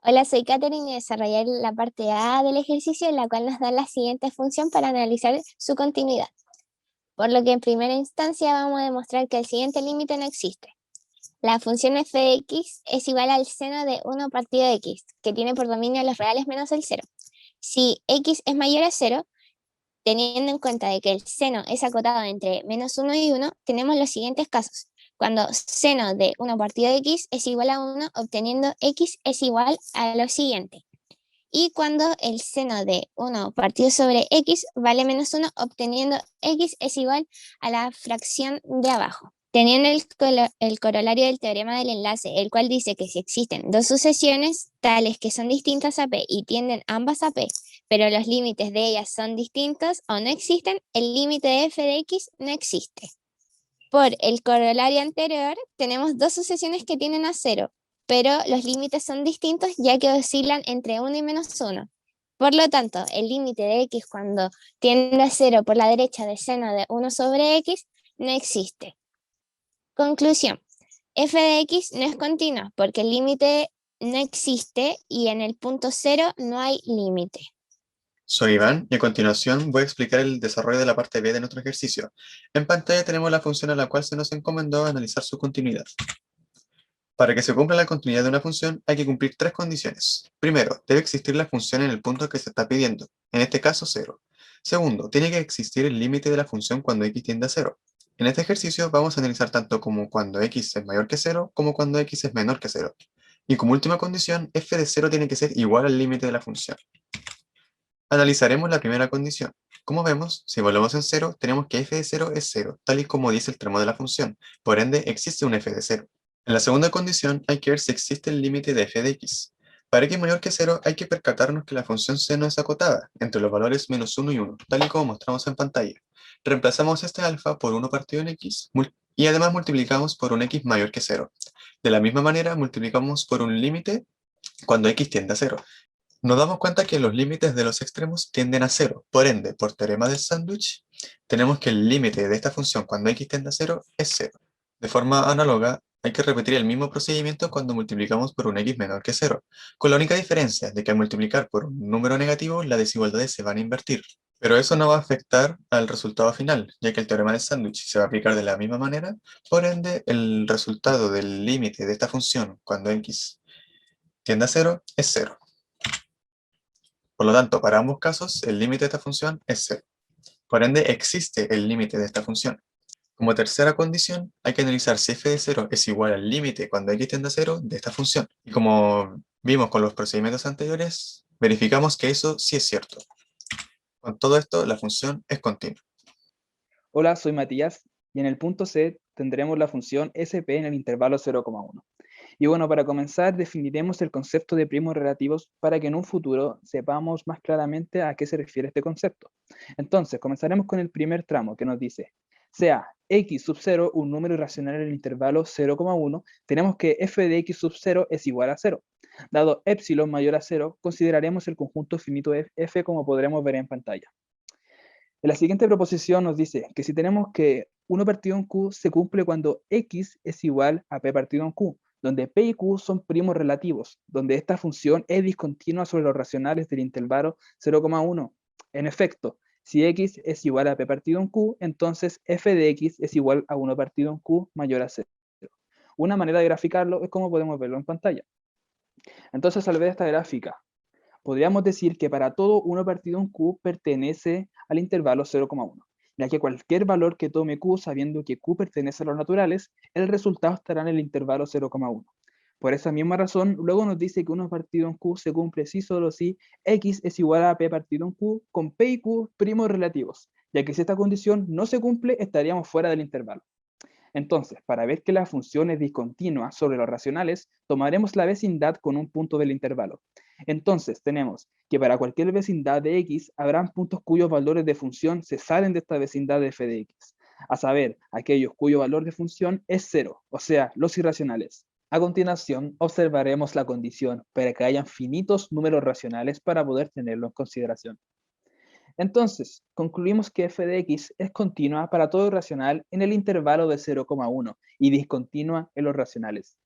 Hola, soy Katherine y desarrollaré la parte A del ejercicio en la cual nos da la siguiente función para analizar su continuidad. Por lo que en primera instancia vamos a demostrar que el siguiente límite no existe. La función f de x es igual al seno de 1 partido de x, que tiene por dominio los reales menos el 0. Si x es mayor a 0, teniendo en cuenta de que el seno es acotado entre menos 1 y 1, tenemos los siguientes casos. Cuando seno de 1 partido de x es igual a 1, obteniendo x es igual a lo siguiente. Y cuando el seno de 1 partido sobre x vale menos 1, obteniendo x es igual a la fracción de abajo. Teniendo el corolario del teorema del enlace, el cual dice que si existen dos sucesiones tales que son distintas a P y tienden ambas a P, pero los límites de ellas son distintos o no existen, el límite de f de x no existe. Por el corolario anterior, tenemos dos sucesiones que tienden a 0, pero los límites son distintos ya que oscilan entre 1 y menos 1. Por lo tanto, el límite de x cuando tiende a 0 por la derecha del seno de 1 sobre x no existe. Conclusión. F de x no es continua porque el límite no existe y en el punto 0 no hay límite. Soy Iván y a continuación voy a explicar el desarrollo de la parte B de nuestro ejercicio. En pantalla tenemos la función a la cual se nos encomendó analizar su continuidad. Para que se cumpla la continuidad de una función hay que cumplir tres condiciones. Primero, debe existir la función en el punto que se está pidiendo, en este caso 0. Segundo, tiene que existir el límite de la función cuando x tiende a 0. En este ejercicio vamos a analizar tanto como cuando x es mayor que 0 como cuando x es menor que 0. Y como última condición, f de 0 tiene que ser igual al límite de la función. Analizaremos la primera condición. Como vemos, si evaluamos en 0, tenemos que f de 0 es 0, tal y como dice el tramo de la función. Por ende, existe un f de 0. En la segunda condición, hay que ver si existe el límite de f de x. Para x mayor que 0, hay que percatarnos que la función seno es acotada, entre los valores menos 1 y 1, tal y como mostramos en pantalla. Reemplazamos este alfa por 1 partido en x, y además multiplicamos por un x mayor que 0. De la misma manera, multiplicamos por un límite cuando x tiende a 0. Nos damos cuenta que los límites de los extremos tienden a 0. Por ende, por teorema del sándwich, tenemos que el límite de esta función cuando x tiende a 0 es 0. De forma análoga, hay que repetir el mismo procedimiento cuando multiplicamos por un x menor que 0, con la única diferencia de que al multiplicar por un número negativo, las desigualdades se van a invertir. Pero eso no va a afectar al resultado final, ya que el teorema del sándwich se va a aplicar de la misma manera. Por ende, el resultado del límite de esta función cuando x tiende a 0 es 0. Por lo tanto, para ambos casos, el límite de esta función es 0. Por ende, existe el límite de esta función. Como tercera condición, hay que analizar si f de 0 es igual al límite cuando x tiende a 0 de esta función. Y como vimos con los procedimientos anteriores, verificamos que eso sí es cierto. Con todo esto, la función es continua. Hola, soy Matías y en el punto C tendremos la función SP en el intervalo 0,1. Y bueno, para comenzar definiremos el concepto de primos relativos para que en un futuro sepamos más claramente a qué se refiere este concepto. Entonces, comenzaremos con el primer tramo que nos dice, sea x sub 0 un número irracional en el intervalo 0,1, tenemos que f de x sub 0 es igual a 0. Dado epsilon mayor a 0, consideraremos el conjunto finito de f como podremos ver en pantalla. En la siguiente proposición nos dice que si tenemos que 1 partido en q se cumple cuando x es igual a p partido en q, donde p y q son primos relativos, donde esta función es discontinua sobre los racionales del intervalo 0,1. En efecto, si x es igual a p partido en q, entonces f de x es igual a 1 partido en q mayor a 0. Una manera de graficarlo es como podemos verlo en pantalla. Entonces, al ver esta gráfica, podríamos decir que para todo 1 partido en q pertenece al intervalo 0,1, ya que cualquier valor que tome q sabiendo que q pertenece a los naturales, el resultado estará en el intervalo 0,1. Por esa misma razón, luego nos dice que 1 partido en q se cumple si solo si x es igual a p partido en q con p y q primos relativos, ya que si esta condición no se cumple estaríamos fuera del intervalo. Entonces, para ver que la función es discontinua sobre los racionales, tomaremos la vecindad con un punto del intervalo. Entonces, tenemos que para cualquier vecindad de x, habrán puntos cuyos valores de función se salen de esta vecindad de f de x, a saber, aquellos cuyo valor de función es 0, o sea, los irracionales. A continuación, observaremos la condición para que hayan finitos números racionales para poder tenerlo en consideración. Entonces, concluimos que f de x es continua para todo irracional en el intervalo de 0,1 y discontinua en los racionales.